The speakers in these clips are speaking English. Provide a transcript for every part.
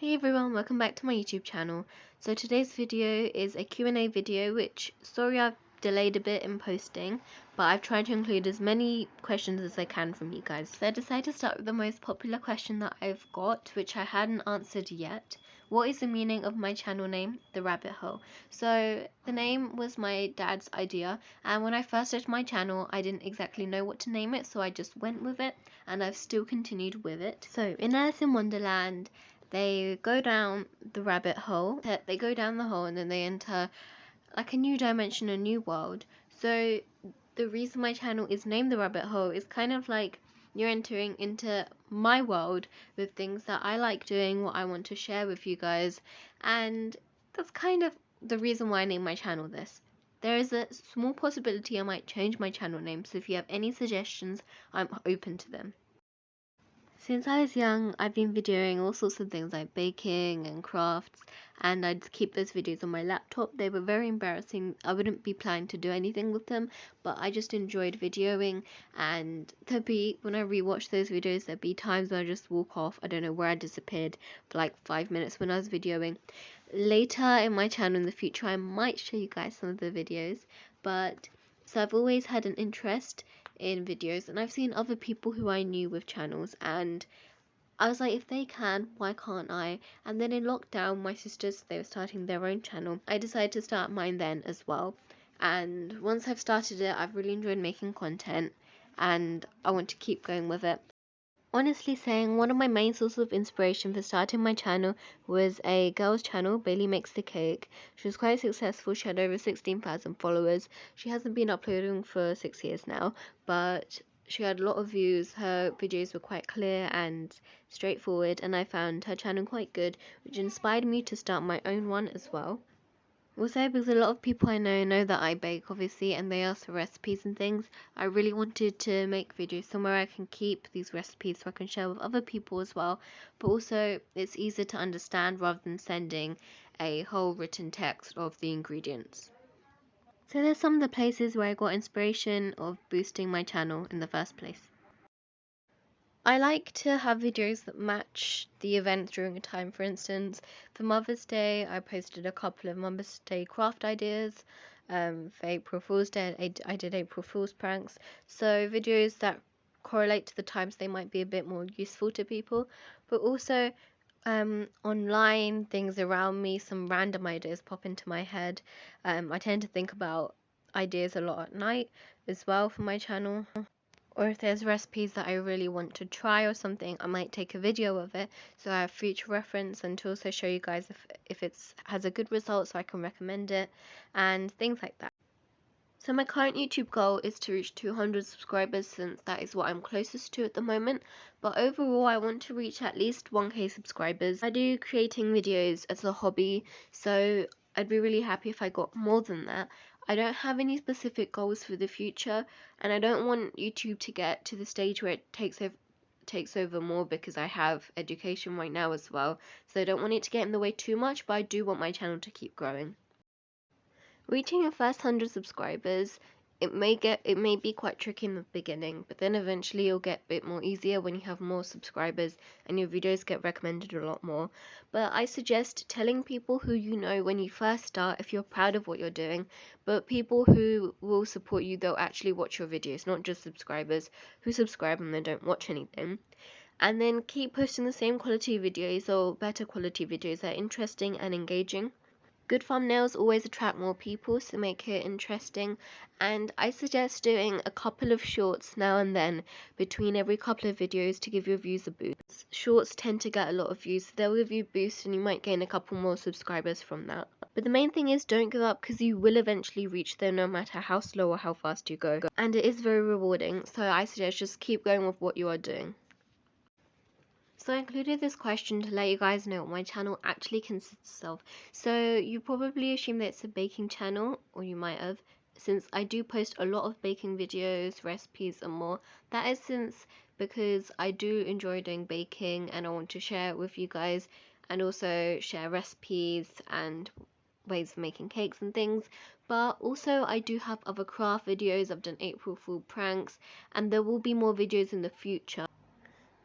Hey everyone, welcome back to my YouTube channel. So today's video is a Q&A video, which, sorry I've delayed a bit in posting, but I've tried to include as many questions as I can from you guys. So I decided to start with the most popular question that I've got, which I hadn't answered yet. What is the meaning of my channel name, The Rabbit Hole? So the name was my dad's idea, and when I first started my channel, I didn't exactly know what to name it, so I just went with it, and I've still continued with it. So in Alice in Wonderland, they go down the rabbit hole. They go down the hole and then they enter like a new dimension, a new world. So the reason my channel is named The Rabbit Hole is kind of like you're entering into my world with things that I like doing, what I want to share with you guys, and that's kind of the reason why I named my channel this. There is a small possibility I might change my channel name, so if you have any suggestions, I'm open to them. Since I was young, I've been videoing all sorts of things like baking and crafts, and I'd keep those videos on my laptop. They were very embarrassing. I wouldn't be planning to do anything with them, but I just enjoyed videoing, and when I rewatch those videos, there'd be times where I just walk off. I don't know where I disappeared for like 5 minutes when I was videoing. Later in my channel in the future, I might show you guys some of the videos, but so I've always had an interest in videos, and I've seen other people who I knew with channels, and I was like, if they can, why can't I? And then in lockdown, my sisters, they were starting their own channel. I decided to start mine then as well, and once I've started it, I've really enjoyed making content, and I want to keep going with it. Honestly saying, one of my main sources of inspiration for starting my channel was a girl's channel, Bailey Makes the Cake. She was quite successful. She had over 16,000 followers. She hasn't been uploading for 6 years now, but she had a lot of views. Her videos were quite clear and straightforward, and I found her channel quite good, which inspired me to start my own one as well. Also, because a lot of people I know that I bake, obviously, and they ask for recipes and things, I really wanted to make videos somewhere I can keep these recipes so I can share with other people as well. But also, it's easier to understand rather than sending a whole written text of the ingredients. So there's some of the places where I got inspiration of boosting my channel in the first place. I like to have videos that match the events during a time. For instance, for Mother's Day, I posted a couple of Mother's Day craft ideas. For April Fool's Day, I did April Fool's pranks. So videos that correlate to the times, they might be a bit more useful to people. But also online things around me, some random ideas pop into my head. I tend to think about ideas a lot at night as well for my channel. Or if there's recipes that I really want to try or something, I might take a video of it so I have future reference, and to also show you guys if it has a good result so I can recommend it and things like that. So my current YouTube goal is to reach 200 subscribers, since that is what I'm closest to at the moment, but overall I want to reach at least 1k subscribers. I do creating videos as a hobby, so I'd be really happy if I got more than that. I don't have any specific goals for the future, and I don't want YouTube to get to the stage where it takes over more, because I have education right now as well, so I don't want it to get in the way too much, but I do want my channel to keep growing. Reaching your first 100 subscribers, it may be quite tricky in the beginning, but then eventually you'll get a bit more easier when you have more subscribers and your videos get recommended a lot more. But I suggest telling people who you know when you first start, if you're proud of what you're doing, but people who will support you, they'll actually watch your videos, not just subscribers who subscribe and then don't watch anything. And then keep posting the same quality videos or better quality videos that are interesting and engaging. Good thumbnails always attract more people, so make it interesting, and I suggest doing a couple of shorts now and then between every couple of videos to give your views a boost. Shorts tend to get a lot of views, so they'll give you a boost and you might gain a couple more subscribers from that. But the main thing is, don't give up, because you will eventually reach them no matter how slow or how fast you go, and it is very rewarding, so I suggest just keep going with what you are doing. So I included this question to let you guys know what my channel actually consists of. So you probably assume that it's a baking channel, or you might have, since I do post a lot of baking videos, recipes and more. That is because I do enjoy doing baking and I want to share it with you guys, and also share recipes and ways of making cakes and things. But also I do have other craft videos. I've done April Fool pranks, and there will be more videos in the future.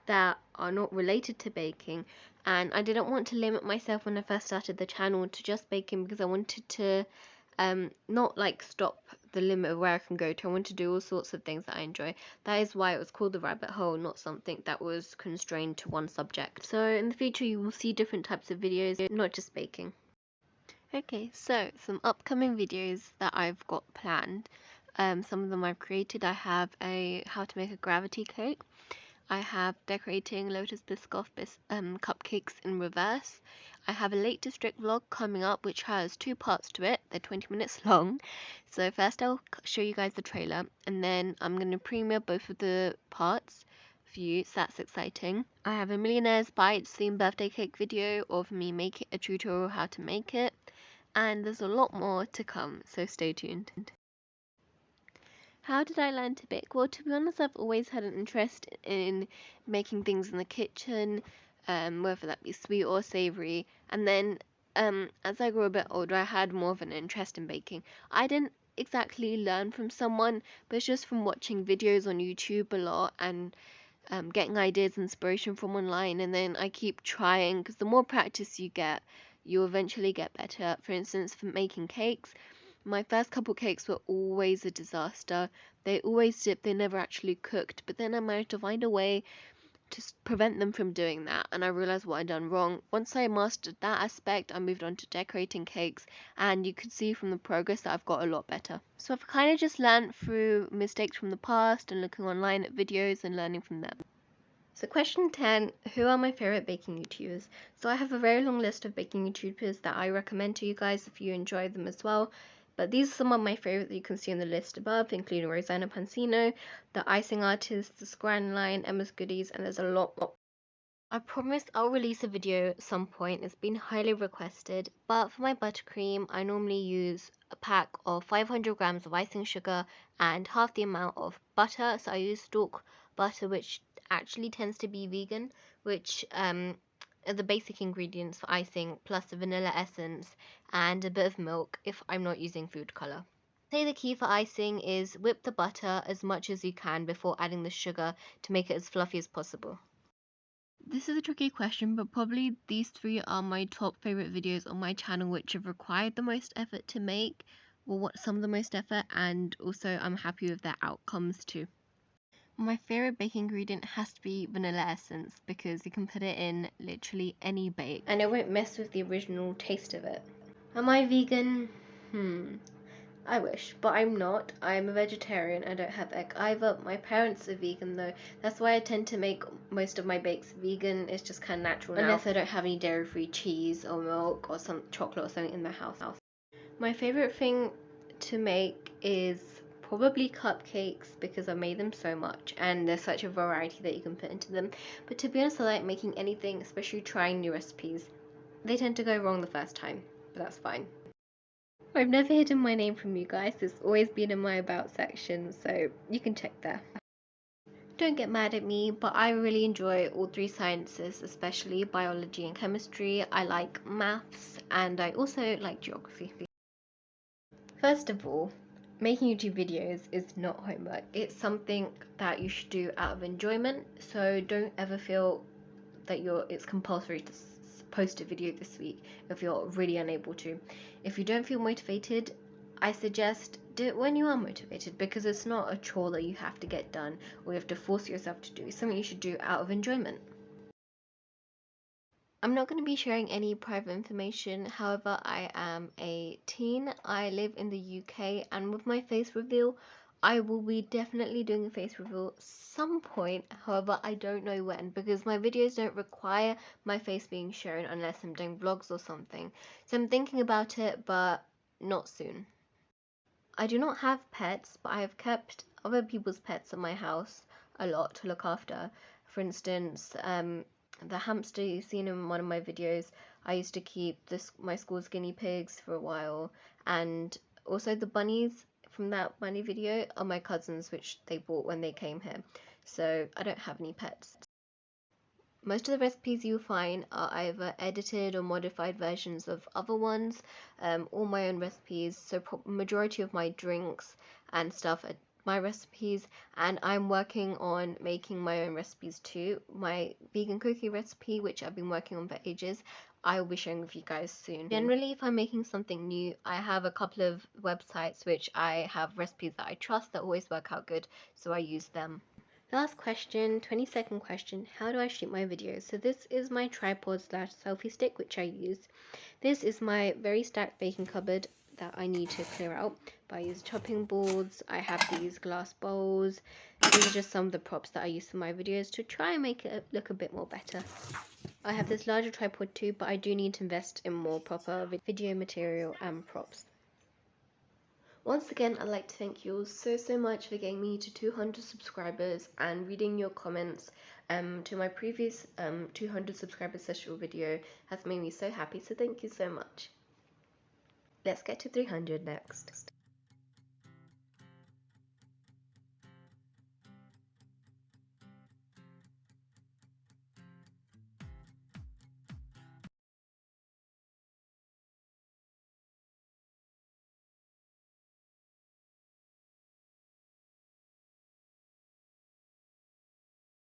that are not related to baking, and I didn't want to limit myself when I first started the channel to just baking, because I wanted to not like stop the limit of where I can go to. I want to do all sorts of things that I enjoy. That is why it was called the rabbit hole, not something that was constrained to one subject. So in the future you will see different types of videos, not just baking. Okay, so some upcoming videos that I've got planned. Some of them I've created. I have a how to make a gravity cake. I have decorating Lotus Biscoff cupcakes in reverse. I have a Lake District vlog coming up which has two parts to it. They're 20 minutes long. So first I'll show you guys the trailer, and then I'm going to premiere both of the parts for you, so that's exciting. I have a Millionaire's Bites themed birthday cake video of me making a tutorial how to make it. And there's a lot more to come, so stay tuned. How did I learn to bake? Well, to be honest, I've always had an interest in making things in the kitchen, whether that be sweet or savory. And then as I grew a bit older, I had more of an interest in baking. I didn't exactly learn from someone, but it's just from watching videos on YouTube a lot and getting ideas, inspiration from online, and then I keep trying, because the more practice you get, you eventually get better. For instance, for making cakes, my first couple cakes were always a disaster. They always dipped, they never actually cooked, but then I managed to find a way to prevent them from doing that, and I realized what I'd done wrong. Once I mastered that aspect, I moved on to decorating cakes, and you could see from the progress that I've got a lot better. So I've kind of just learned through mistakes from the past and looking online at videos and learning from them. So question 10, who are my favorite baking YouTubers? So I have a very long list of baking YouTubers that I recommend to you guys if you enjoy them as well. But these are some of my favorite that you can see on the list above, including Rosanna Pansino, the icing artist, the Scran Line, Emma's Goodies, and there's a lot more. I promise I'll release a video at some point. It's been highly requested, but for my buttercream, I normally use a pack of 500 grams of icing sugar and half the amount of butter. So I use stalk butter, which actually tends to be vegan, which are the basic ingredients for icing, plus the vanilla essence and a bit of milk if I'm not using food color. Say the key for icing is whip the butter as much as you can before adding the sugar to make it as fluffy as possible. This is a tricky question, but probably these three are my top favorite videos on my channel which have required the most effort to make, or what some of the most effort, and also I'm happy with their outcomes too. My favorite baking ingredient has to be vanilla essence, because you can put it in literally any bake and it won't mess with the original taste of it. Am I vegan? I wish, but I'm not. I'm a vegetarian. I don't have egg either. My parents are vegan though. That's why I tend to make most of my bakes vegan. It's just kind of natural now. Unless I don't have any dairy-free cheese or milk or some chocolate or something in the house. My favorite thing to make is probably cupcakes, because I made them so much and there's such a variety that you can put into them. But to be honest, I like making anything, especially trying new recipes. They tend to go wrong the first time, but that's fine. I've never hidden my name from you guys. It's always been in my about section, so you can check there. Don't get mad at me, but I really enjoy all three sciences, especially biology and chemistry. I like maths and I also like geography. First of all, making YouTube videos is not homework. It's something that you should do out of enjoyment, so don't ever feel that it's compulsory to post a video this week if you're really unable to. If you don't feel motivated, I suggest do it when you are motivated, because it's not a chore that you have to get done or you have to force yourself to do. It's something you should do out of enjoyment. I'm not going to be sharing any private information, however I am a teen, I live in the UK, and with my face reveal I will be definitely doing a face reveal some point. However, I don't know when, because my videos don't require my face being shown unless I'm doing vlogs or something. So I'm thinking about it, but not soon. I do not have pets, but I have kept other people's pets at my house a lot to look after. For instance, the hamster you've seen in one of my videos, I used to keep my school's guinea pigs for a while, and also the bunnies from that bunny video are my cousins, which they bought when they came here. So I don't have any pets. Most of the recipes you'll find are either edited or modified versions of other ones, or my own recipes. So majority of my drinks and stuff are my recipes, and I'm working on making my own recipes too. My vegan cookie recipe, which I've been working on for ages, I will be sharing with you guys soon. Generally, if I'm making something new, I have a couple of websites which I have recipes that I trust that always work out good, so I use them. Last question, 20-second question, how do I shoot my videos? So this is my tripod slash selfie stick which I use. This is my very stacked baking cupboard that I need to clear out. But I use chopping boards, I have these glass bowls. These are just some of the props that I use for my videos to try and make it look a bit more better. I have this larger tripod too, but I do need to invest in more proper video material and props. Once again, I'd like to thank you all so much for getting me to 200 subscribers and reading your comments to my previous 200 subscriber special video has made me so happy, so thank you so much. Let's get to 300 next.